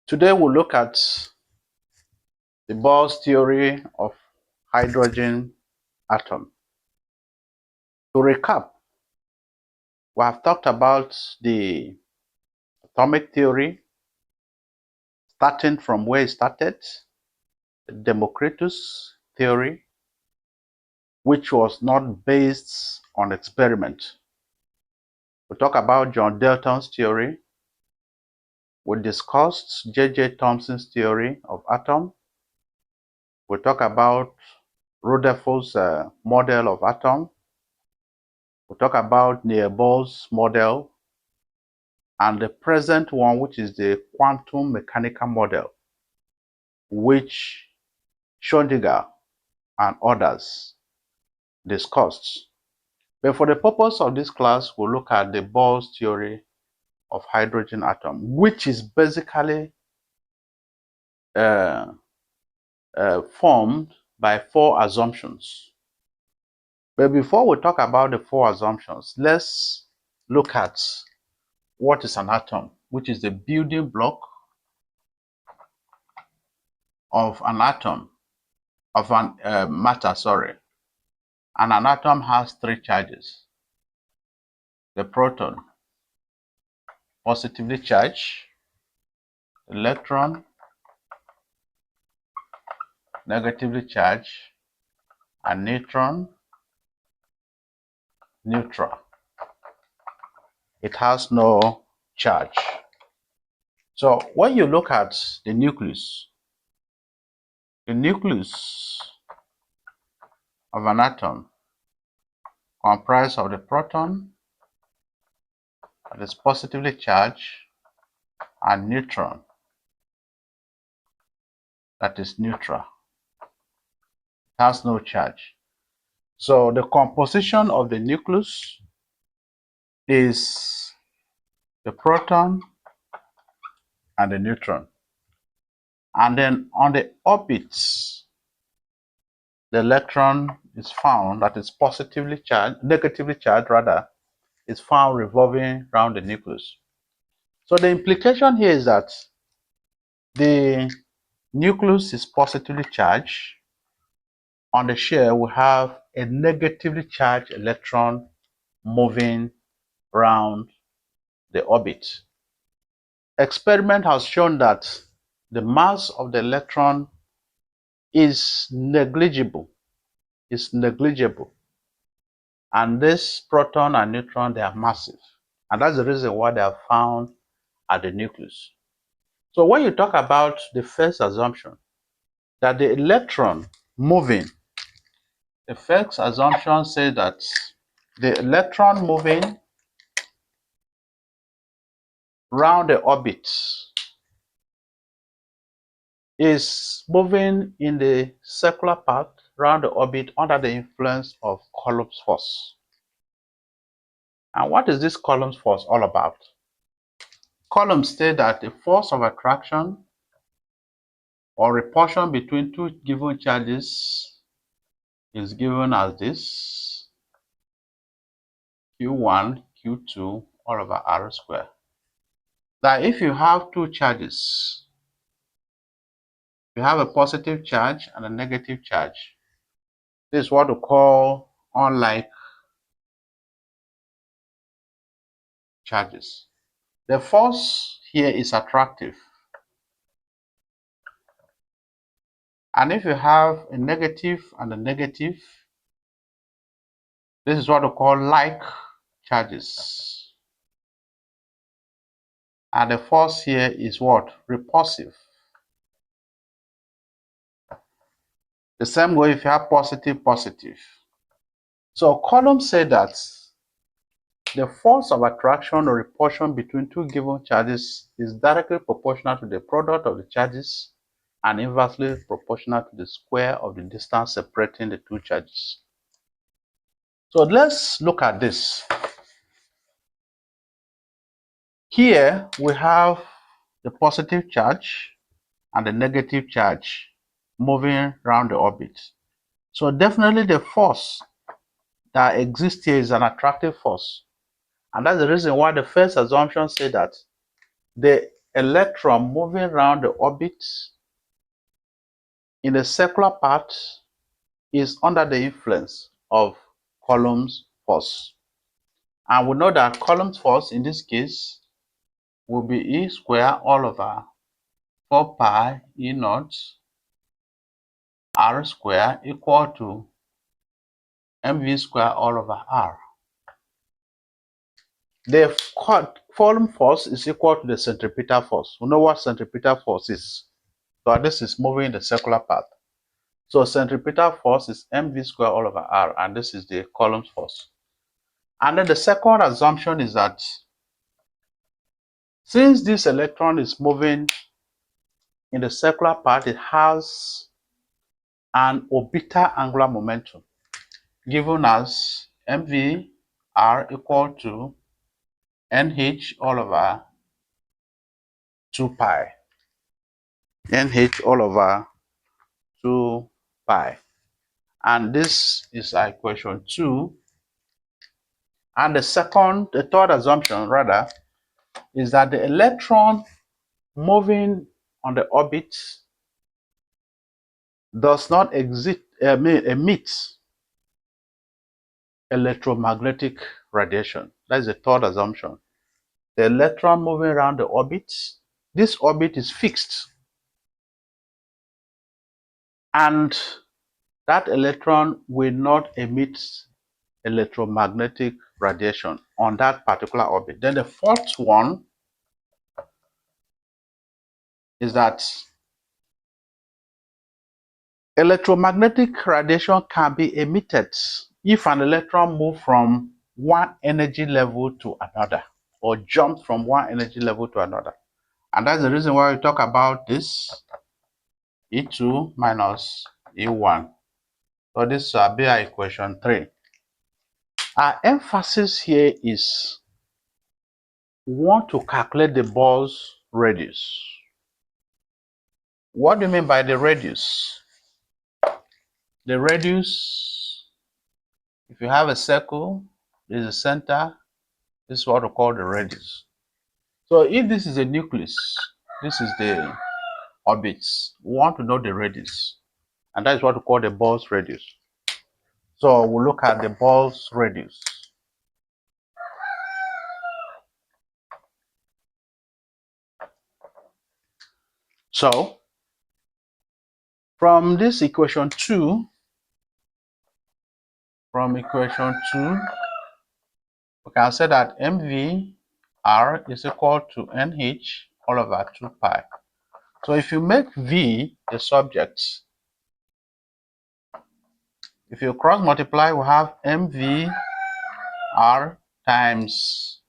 Today we'll look at the Bohr's theory of hydrogen atom. To recap, we have talked about the atomic theory, starting from where it started, the Democritus theory, which was not based on experiment. We talk about John Dalton's theory. We discussed J.J. Thomson's theory of atom. We talk about Rutherford's model of atom. We talk about Niels Bohr's model, and the present one, which is the quantum mechanical model, which Schrödinger and others discussed. But for the purpose of this class, we'll look at the Bohr's theory of hydrogen atom, which is basically formed by four assumptions. But before we talk about the four assumptions, let's look at what is an atom, which is the building block of an atom, of an matter, sorry. And an atom has three charges. The proton, positively charged, electron, negatively charged, and neutron, neutral. It has no charge. So when you look at the nucleus of an atom comprised of the proton, that is positively charged, and neutron, that is neutral. It has no charge. So the composition of the nucleus is the proton and the neutron. And then on the orbits, the electron is found, that is positively charged, negatively charged rather, is found revolving around the nucleus. So the implication here is that the nucleus is positively charged. On the shell, we have a negatively charged electron moving around the orbit. Experiment has shown that the mass of the electron is negligible. And this proton and neutron, they are massive. And that's the reason why they are found at the nucleus. So when you talk about the first assumption, that the electron moving, the first assumption says that the electron moving around the orbit is moving in the circular path around the orbit under the influence of Coulomb's force. And what is this Coulomb's force all about? Coulomb stated that the force of attraction or repulsion between two given charges is given as this: Q1, Q2, all over R squared. That if you have two charges, you have a positive charge and a negative charge. This is what we call unlike charges. The force here is attractive. And if you have a negative and a negative, this is what we call like charges. And the force here is what? Repulsive. The same way if you have positive, positive. So Coulomb said that the force of attraction or repulsion between two given charges is directly proportional to the product of the charges and inversely proportional to the square of the distance separating the two charges. So let's look at this. Here we have the positive charge and the negative charge moving around the orbit. So definitely the force that exists here is an attractive force. And that's the reason why the first assumption said that the electron moving around the orbit in the circular part is under the influence of Coulomb's force. And we know that Coulomb's force in this case will be E squared all over 4 pi E naught R squared equal to mv squared all over R. The Coulomb force is equal to the centripetal force. We know what centripetal force is. So this is moving in the circular path. So centripetal force is mv squared all over R, and this is the Coulomb's force. And then the second assumption is that since this electron is moving in the circular path, it has an orbital angular momentum given as mv r equal to nh all over 2 pi. nh all over 2 pi. And this is equation 2. And the third assumption rather, is that the electron moving on the orbit does not emit electromagnetic radiation. That is the third assumption. The electron moving around the orbit, this orbit is fixed. And that electron will not emit electromagnetic radiation on that particular orbit. Then the fourth one is that electromagnetic radiation can be emitted if an electron moves from one energy level to another, or jumps from one energy level to another. And that's the reason why we talk about this E2 minus E1. So this will be our equation 3. Our emphasis here is we want to calculate the Bohr's radius. What do you mean by the radius? The radius, if you have a circle, this is the center, this is what we call the radius. So if this is a nucleus, this is the orbits, we want to know the radius. And that is what we call the Bohr's radius. So we'll look at the Bohr's radius. So from this equation 2, we can say that mv r is equal to nh all over 2 pi. So if you make v the subject, if you cross multiply, we have mv r times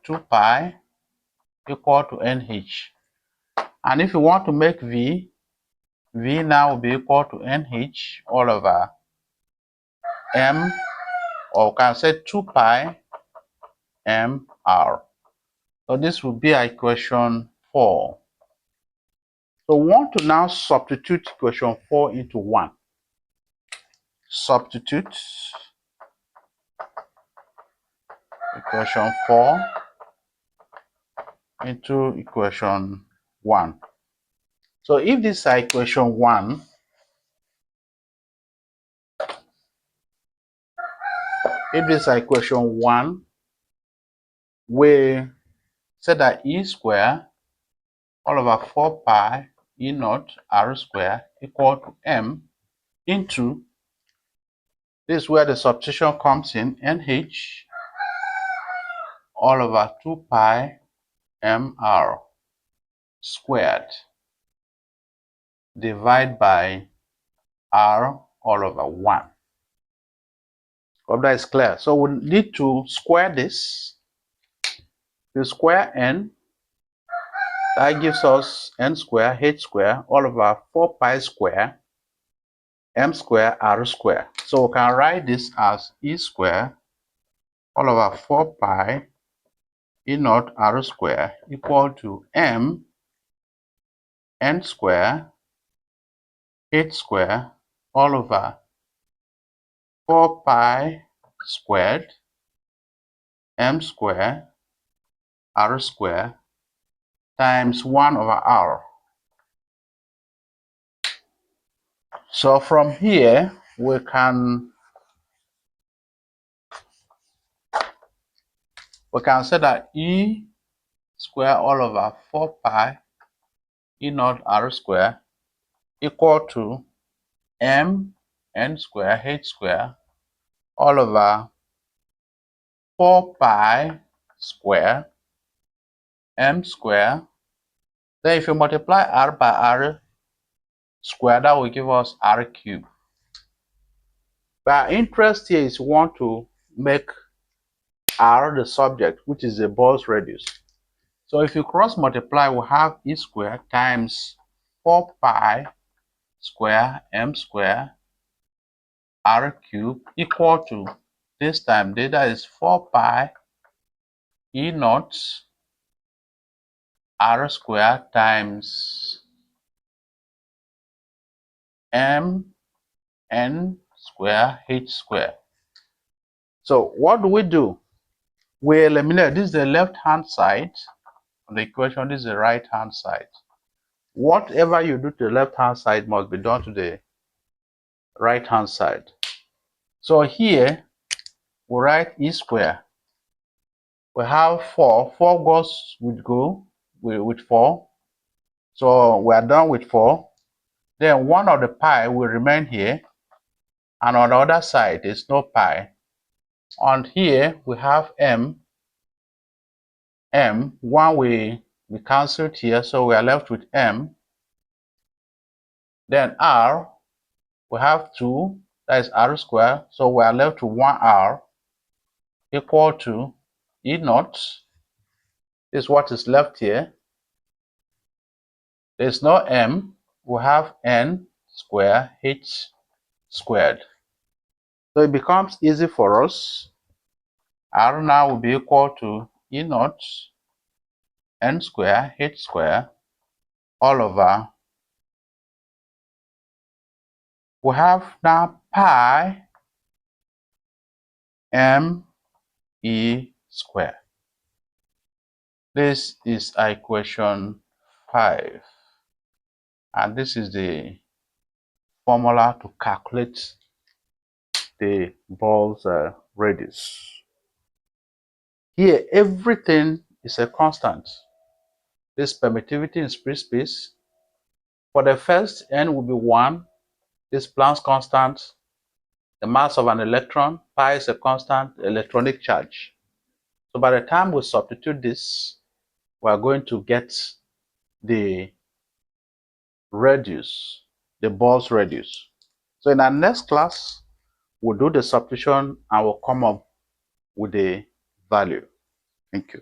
2 pi equal to nh. And if you want to make v now will be equal to nh all over m, or we can say 2 pi mr. So this will be equation 4. So we want to now substitute equation 4 into 1. Substitute equation 4 into equation 1. So if this is equation 1, we say that E square all over 4 pi E naught R square equal to M into, this is where the substitution comes in, NH all over 2 pi MR squared divided by R all over 1. Hope that is clear. So we need to square this. The square n, that gives us n square h square all over 4 pi square m square r square. So we can write this as E square all over 4 pi E naught r square equal to m n square h square all over 4 pi squared m square r square times 1 over r. So from here, we can say that E square all over 4 pi E naught r square equal to m n square h square all over 4 pi square m square. Then if you multiply r by r square, that will give us r cubed. But our interest here is we want to make r the subject, which is the Bohr's radius. So if you cross multiply, we have E square times 4 pi square m square r cubed equal to, this time data is 4 pi E naught r square times m n square h square. So what do? We eliminate. This is the left hand side of the equation, this is the right hand side. Whatever you do to the left hand side must be done to the right hand side. So here we write E square. We have 4. 4 goes with 4. So we are done with 4. Then 1 of the pi will remain here. And on the other side, there's no pi. On here, we have m. 1 we cancelled here, so we are left with m. Then r, we have 2, that is r square, so we are left with 1r equal to E naught. This is what is left here. There's no m, we have n square h squared. So it becomes easy for us. R now will be equal to E naught n square h square all over. We have now pi m e square. This is equation 5. And this is the formula to calculate the Bohr's radius. Here, everything is a constant. This permittivity in free space. For the first, n will be 1. This Planck's constant. The mass of an electron, pi is a constant electronic charge. So by the time we substitute this, we are going to get the radius, the Bohr's radius. So in our next class, we'll do the substitution and we'll come up with the value. Thank you.